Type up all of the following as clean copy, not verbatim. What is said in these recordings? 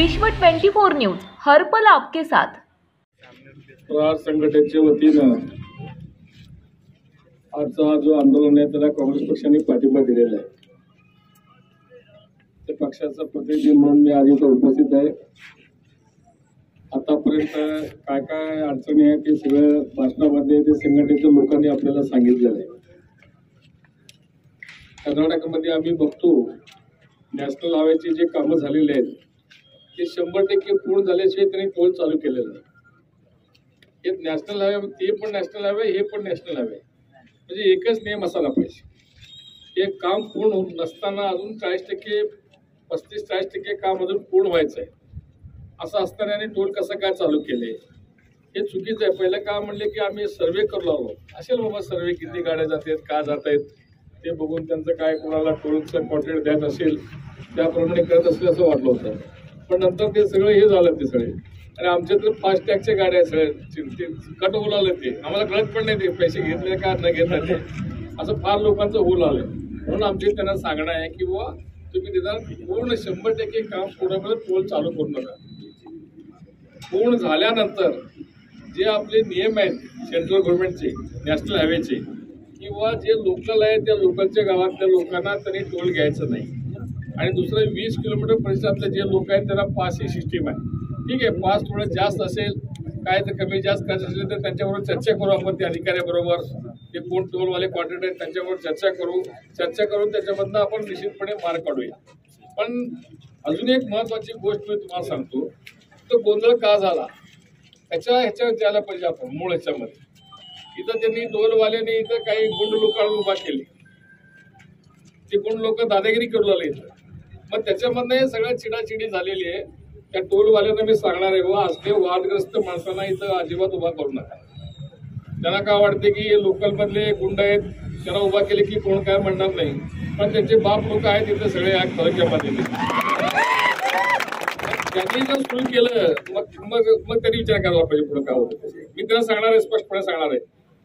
विश्व 24 न्यूज हर पल आपके साथ। प्रहार संघटनेच्या वतीनं आजचा जो आंदोलन आहे त्याला काँग्रेस पक्षाने पाठिंबा दिलेला आहे। त्या पक्षाचा प्रतिनिधी म्हणून मी आज इथे उपस्थित आहे। आतापर्यंत काय काय अडचणी आहेत ते सगळं भाषणामध्ये ते संघटनेच्या लोकांनी आपल्याला सांगितलेलं आहे। कर्नाटकमध्ये आम्ही बघतो नॅशनल हायवेचे जे कामं झालेले आहेत ते 100% पूर्ण झाल्याशिवाय त्यांनी टोल चालू केलेलं आहे। हे नॅशनल हायवे, ते पण नॅशनल हायवे, हे पण नॅशनल हायवे, म्हणजे एकच नियम असायला पाहिजे। हे काम पूर्ण होत नसताना अजून 40% 35-40% काम अजून पूर्ण व्हायचं आहे। असं असताना आणि टोल कसं काय चालू केले हे चुकीचं आहे। पहिलं काम म्हणले की आम्ही सर्वे करू लागलो, असेल बाबा सर्वे किती गाड्या जातात का जात आहेत ते बघून त्यांचं काय कोणाला टोलचं कॉन्ट्रॅक्ट द्यायचं असेल त्याप्रमाणे करत असेल असं वाटलं होतं। पण नंतर ते सगळं हे झालं ते सगळे, आणि आमच्या तर फास्ट टॅगच्या गाड्या सगळे कट होऊ लागले। ते आम्हाला कळत पण नाही ते पैसे घेतले का न घेतले ते, असं फार लोकांचं होऊ लागलं। म्हणून आमचे त्यांना सांगणं आहे की बुवा तुम्ही तिथं पूर्ण 100% काम पूर्ण टोल चालू करू नका। पूर्ण झाल्यानंतर जे आपले नियम आहेत सेंट्रल गव्हर्नमेंटचे नॅशनल हायवेचे किंवा जे लोकल आहे त्या लोकलच्या गावातल्या लोकांना तरी टोल घ्यायचं नाही। आणि दुसरं 20 किलोमीटर परिसरातले जे लोक आहेत त्यांना पासची सिस्टीम आहे। ठीक आहे, पास थोडं जास्त असेल काय तर कमी जास्त करायचं असेल तर त्यांच्याबरोबर चर्चा करू आपण, त्या अधिकाऱ्याबरोबर ते कोण टोलवाले कॉन्ट्रॅक्ट आहेत त्यांच्याबरोबर चर्चा करून त्याच्यामधनं आपण निश्चितपणे मार्ग काढूया। पण अजून एक महत्त्वाची गोष्ट मी तुम्हाला सांगतो, तो गोंधळ का झाला ह्याच्यावर द्यायला पाहिजे आपण मूळ ह्याच्यामध्ये। इथं त्यांनी टोलवाल्याने इथं काही गुंड लोकांना उभा केली, ते गुंड लोक दादागिरी करू लागले इथं। मग त्याच्यामधनं हे सगळं चिडाचिडी झालेली आहे। त्या टोलवाल्यांना मी सांगणार आहे वा असले वादग्रस्त माणसांना इथं अजिबात उभा करू नका। त्यांना काय वाटते की हे लोकल मधले गुंड आहेत त्यांना उभा केले की कोण काय म्हणणार नाही, पण त्यांचे बाप लोक आहेत इथं सगळे या तालुक्यामध्ये। त्यांनी जर सुरू केलं मग त्यांनी विचार करायला पाहिजे पुढे काय होतं। मी त्यांना सांगणार आहे, स्पष्टपणे सांगणार आहे,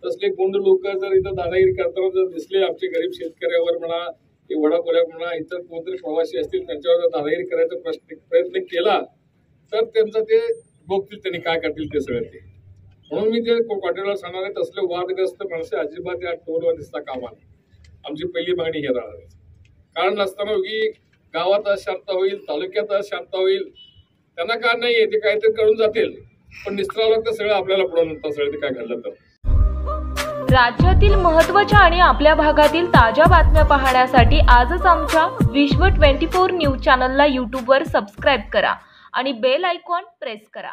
तसले गुंड लोक जर इथं दादागिरी करताना जर दिसले आमचे गरीब शेतकऱ्यावर म्हणा की वडापोळ्या म्हणा इतर कोणतरी प्रवासी असतील त्यांच्यावर जर दादागिरी करायचा प्रयत्न केला तर त्यांचं ते बघतील त्यांनी काय करतील ते सगळं ते। म्हणून मी ते कॉन्ट्रॅक्टरला सांगणार आहे तसले वादग्रस्त माणसं अजिबात या टोलवर दिसता कामा नये। आमची पहिली मागणी हे राहणार आहे। कारण नसताना की गावात अशांत होईल, तालुक्यात अशांत होईल, त्यांना काय नाहीये ते काहीतरी करून जातील, पण निस्त्राव लागतं सगळं आपल्याला पुढे नंतर सगळं ते काय घडलं तर। राज्यातील महत्त्वाच्या आणि आपल्या भागातील ताज्या बातम्या पाहण्यासाठी आजच आमच्या विश्व 24 न्यूज चॅनलला यूट्यूबवर सबस्क्राईब करा आणि बेल आयकॉन प्रेस करा।